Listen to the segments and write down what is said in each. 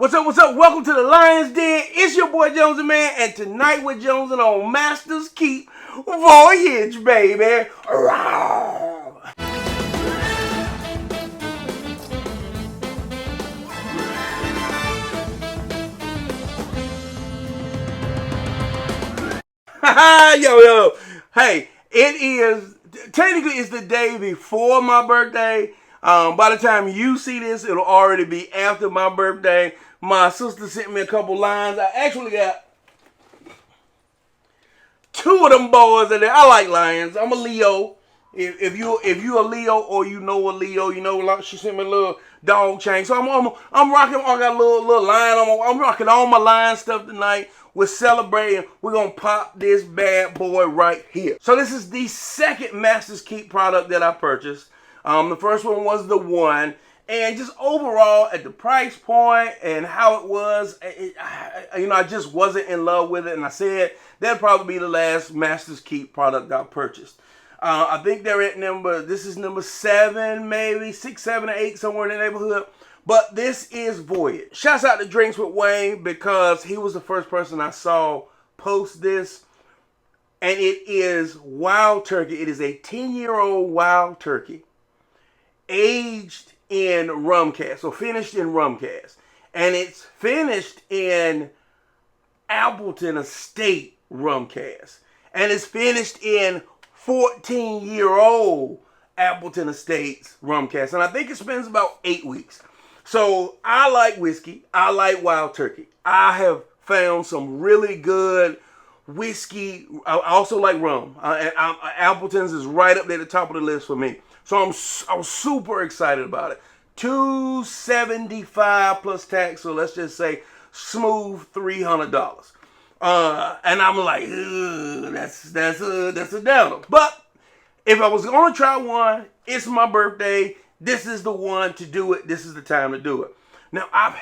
What's up, what's up? Welcome to the Lion's Den. It's your boy Jones N Mann, and tonight we're jonesing on Master's Keep Voyage, baby. Yo. Hey, technically it's the day before my birthday. By the time you see this, it'll already be after my birthday. My sister sent me a couple lines. I actually got two of them boys in there. I like lions. I'm a Leo. If you a Leo or you know a Leo, you know, like she sent me a little dog chain. So I'm rocking. I got a little lion. I'm rocking all my lion stuff tonight. We're celebrating. We're gonna pop this bad boy right here. So this is the second Master's Keep product that I purchased. The first one was the one, and just overall at the price point and how it was, I just wasn't in love with it, and I said that'd probably be the last Master's Keep product I purchased. I think they're at this is number 7, maybe 6, 7, or 8, somewhere in the neighborhood. But this is Voyage. Shouts out to Drinks with Wayne because he was the first person I saw post this. And it is Wild Turkey. It is a 10-year-old Wild Turkey aged in rum cask. So finished in rum cask. And it's finished in Appleton Estate rum cask. And it's finished in 14-year-old Appleton Estates rum cask. And I think it spends about 8 weeks. So I like whiskey. I like Wild Turkey. I have found some really good whiskey. I also like rum. Appleton's is right up there at the top of the list for me. So I was super excited about it. $275 plus tax. So let's just say smooth $300. And I'm like, that's a downer. But if I was gonna try one, it's my birthday. This is the one to do it. This is the time to do it. Now I'm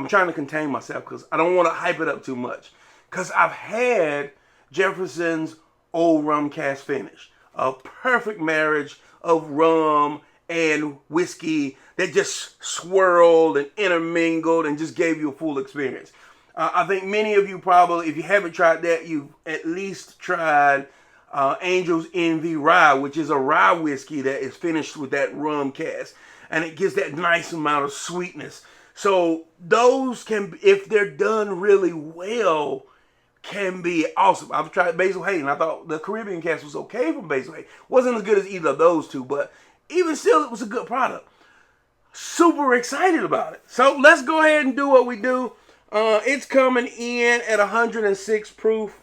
trying to contain myself because I don't want to hype it up too much. Because I've had Jefferson's Old Rum Cask Finish, a perfect marriage of rum and whiskey that just swirled and intermingled and just gave you a full experience. I think many of you probably, if you haven't tried that, you've at least tried Angel's Envy Rye, which is a rye whiskey that is finished with that rum cask. And it gives that nice amount of sweetness. So those can, if they're done really well, can be awesome. I've tried Basil Hayden. I thought the Caribbean cask was okay from Basil Hayden. Wasn't as good as either of those two, but even still, it was a good product. Super excited about it. So let's go ahead and do what we do. It's coming in at 106 proof.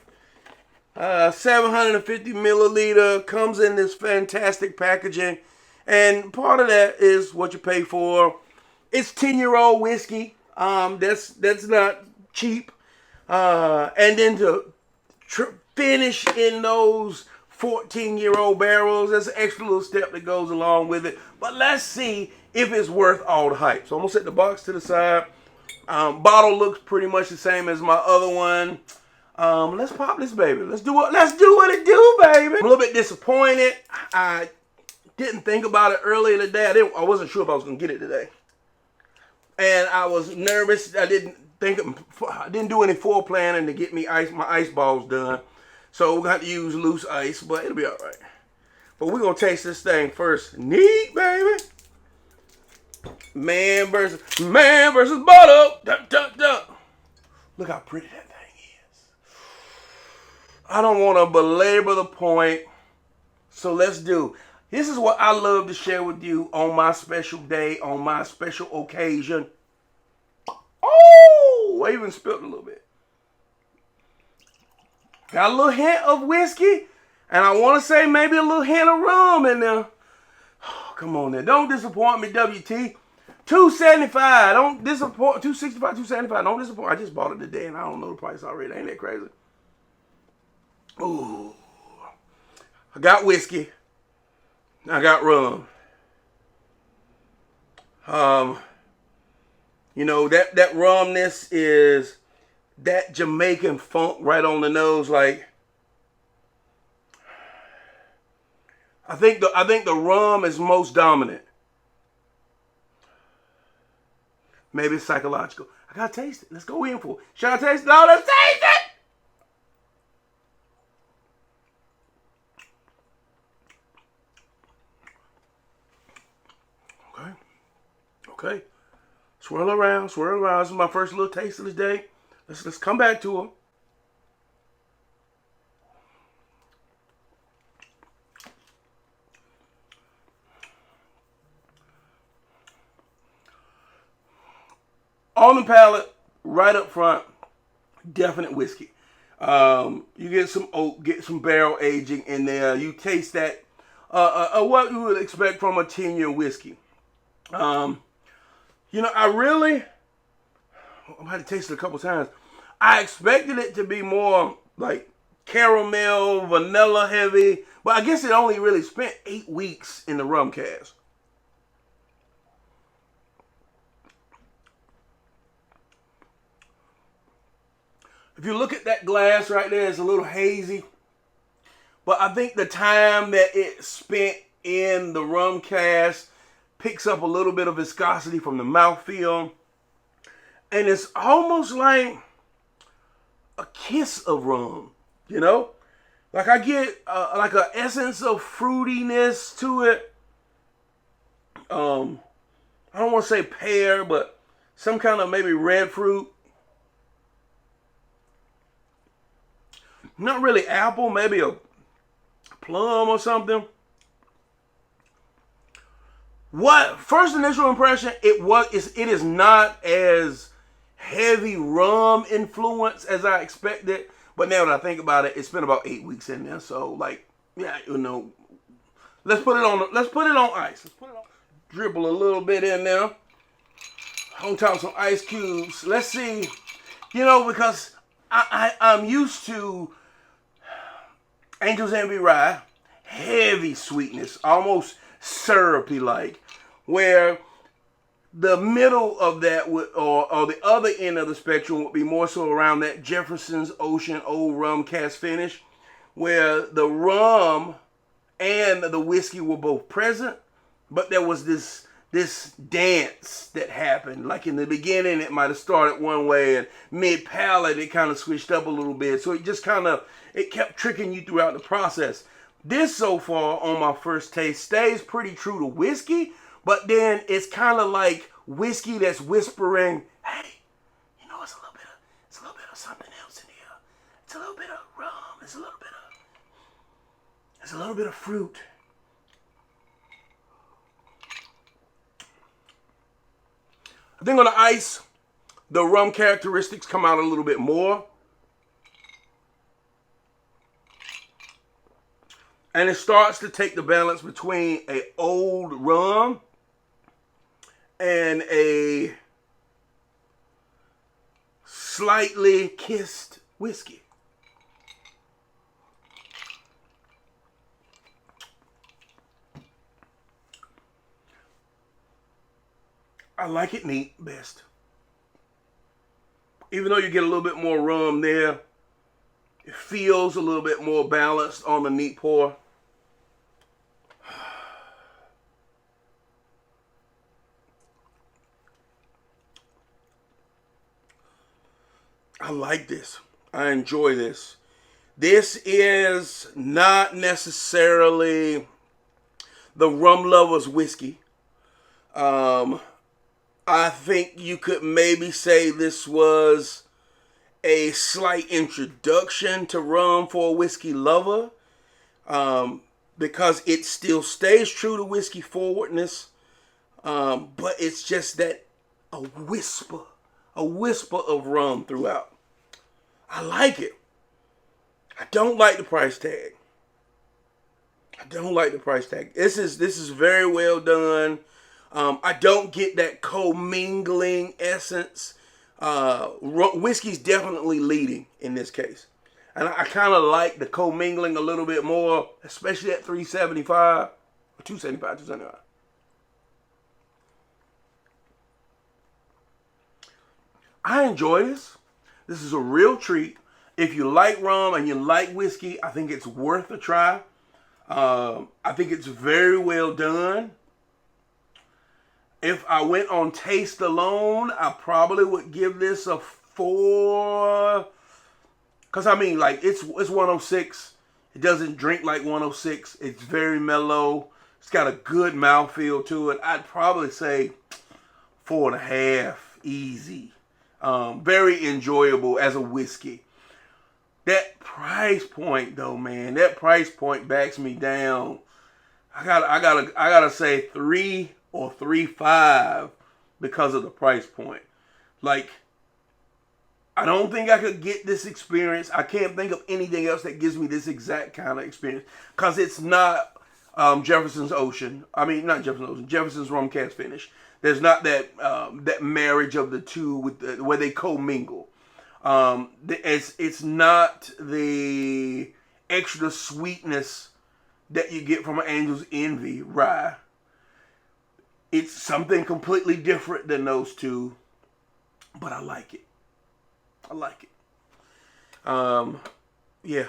750 milliliter, comes in this fantastic packaging, and part of that is what you pay for. It's 10-year-old whiskey. That's not cheap. And then to finish in those 14-year-old barrels, that's an extra little step that goes along with it. But let's see if it's worth all the hype. So I'm gonna set the box to the side. Bottle looks pretty much the same as my other one. Let's pop this baby. Let's do what it do, baby. I'm a little bit disappointed. I didn't think about it earlier today. I wasn't sure if I was gonna get it today, and I was nervous. I didn't do any foreplanning to get my ice balls done. So we're gonna have to use loose ice, but it'll be all right. But we're gonna taste this thing first. Neat, baby. Man versus bottle. Dun, dun, dun. Look how pretty that thing is. I don't want to belabor the point, so let's do. This is what I love to share with you on my special day, on my special occasion. Oh, I even spilled a little bit. Got a little hint of whiskey, and I want to say maybe a little hint of rum in there. Oh, come on there. Don't disappoint me, WT. $275. Don't disappoint. $265, $275. Don't disappoint. I just bought it today, and I don't know the price already. Ain't that crazy? Ooh. I got whiskey. I got rum. That rumness is that Jamaican funk right on the nose. Like, I think the rum is most dominant. Maybe it's psychological. I gotta taste it. Let's go in for it. Should I taste it? No, let's taste it! Okay. Okay. Swirl around, swirl around. This is my first little taste of the day. Let's come back to them. On the palate, right up front, definite whiskey. You get some oak, get some barrel aging in there. You taste that, what you would expect from a 10-year whiskey. I had to taste it a couple times. I expected it to be more like caramel, vanilla heavy, but I guess it only really spent 8 weeks in the rum cask. If you look at that glass right there, it's a little hazy. But I think the time that it spent in the rum cask picks up a little bit of viscosity from the mouthfeel. And it's almost like a kiss of rum, Like I get like an essence of fruitiness to it. I don't want to say pear, but some kind of maybe red fruit. Not really apple, maybe a plum or something. What first initial impression? It is not as heavy rum influence as I expected. But now that I think about it, it's been about 8 weeks in there. So let's put it on ice. Let's put it on. Dribble a little bit in there. On top of some ice cubes. Let's see. Because I'm used to Angel's Envy rye, heavy sweetness, almost syrupy like, where the middle of that would, or the other end of the spectrum would be more so around that Jefferson's Ocean Old Rum cask finish, where the rum and the whiskey were both present, but there was this dance that happened. Like in the beginning, it might have started one way, and mid-palate, it kind of switched up a little bit. So it just it kept tricking you throughout the process. This so far on my first taste stays pretty true to whiskey, but then it's kind of like whiskey that's whispering, hey, it's a little bit of something else in here. It's a little bit of rum. It's a little bit of fruit. I think on the ice, the rum characteristics come out a little bit more. And it starts to take the balance between an old rum and a slightly kissed whiskey. I like it neat best. Even though you get a little bit more rum there, it feels a little bit more balanced on the neat pour. I like this. I enjoy this. This is not necessarily the rum lover's whiskey. I think you could maybe say this was a slight introduction to rum for a whiskey lover, because it still stays true to whiskey forwardness, but it's just that a whisper of rum throughout. I like it. I don't like the price tag. This is very well done. I don't get that commingling essence. Whiskey's definitely leading in this case. And I kind of like the commingling a little bit more, especially at 375 or 275. I enjoy this. This is a real treat. If you like rum and you like whiskey, I think it's worth a try. I think it's very well done. If I went on taste alone, I probably would give this a 4. Cause I mean, like it's 106. It doesn't drink like 106. It's very mellow. It's got a good mouthfeel to it. I'd probably say 4.5, easy. Very enjoyable as a whiskey. That price point though, man, that price point backs me down. I gotta say 3 or 3.5 because of the price point. Like, I don't think I could get this experience. I can't think of anything else that gives me this exact kind of experience. Because it's not Jefferson's Ocean. I mean, not Jefferson's Ocean. Jefferson's Rum Cast Finish. There's not that marriage of the two with where they commingle. It's not the extra sweetness that you get from an Angel's Envy rye. It's something completely different than those two. But I like it. I like it. Yeah,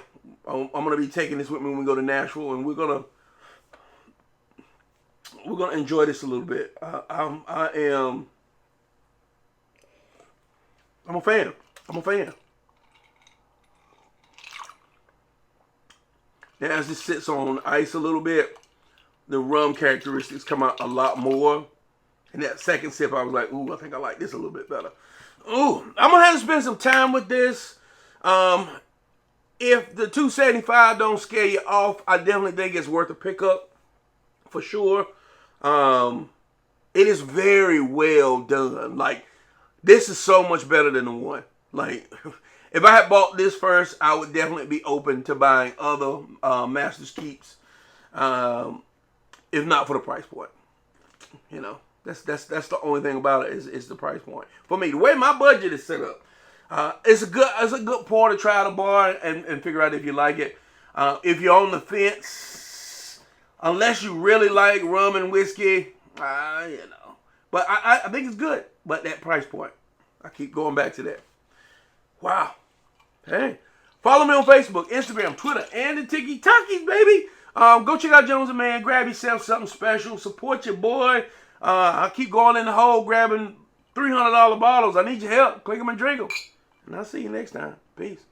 I'm gonna be taking this with me when we go to Nashville, and we're gonna enjoy this a little bit. I'm a fan. I'm a fan. And as this sits on ice a little bit, the rum characteristics come out a lot more. And that second sip, I was like, ooh, I think I like this a little bit better. Ooh, I'm going to have to spend some time with this. If the $2.75 don't scare you off, I definitely think it's worth a pickup. For sure. It is very well done. Like, this is so much better than the one. Like, if I had bought this first, I would definitely be open to buying other Master's Keeps. If not for the price point. You know. That's the only thing about it is the price point. For me, the way my budget is set up, it's a good pour to try at a bar and figure out if you like it. If you're on the fence, unless you really like rum and whiskey, you know. But I think it's good. But that price point, I keep going back to that. Wow. Hey, follow me on Facebook, Instagram, Twitter, and the TikTokies, baby. Go check out Jones N Mann. Grab yourself something special. Support your boy. I keep going in the hole grabbing $300 bottles. I need your help. Click them and drink them. And I'll see you next time. Peace.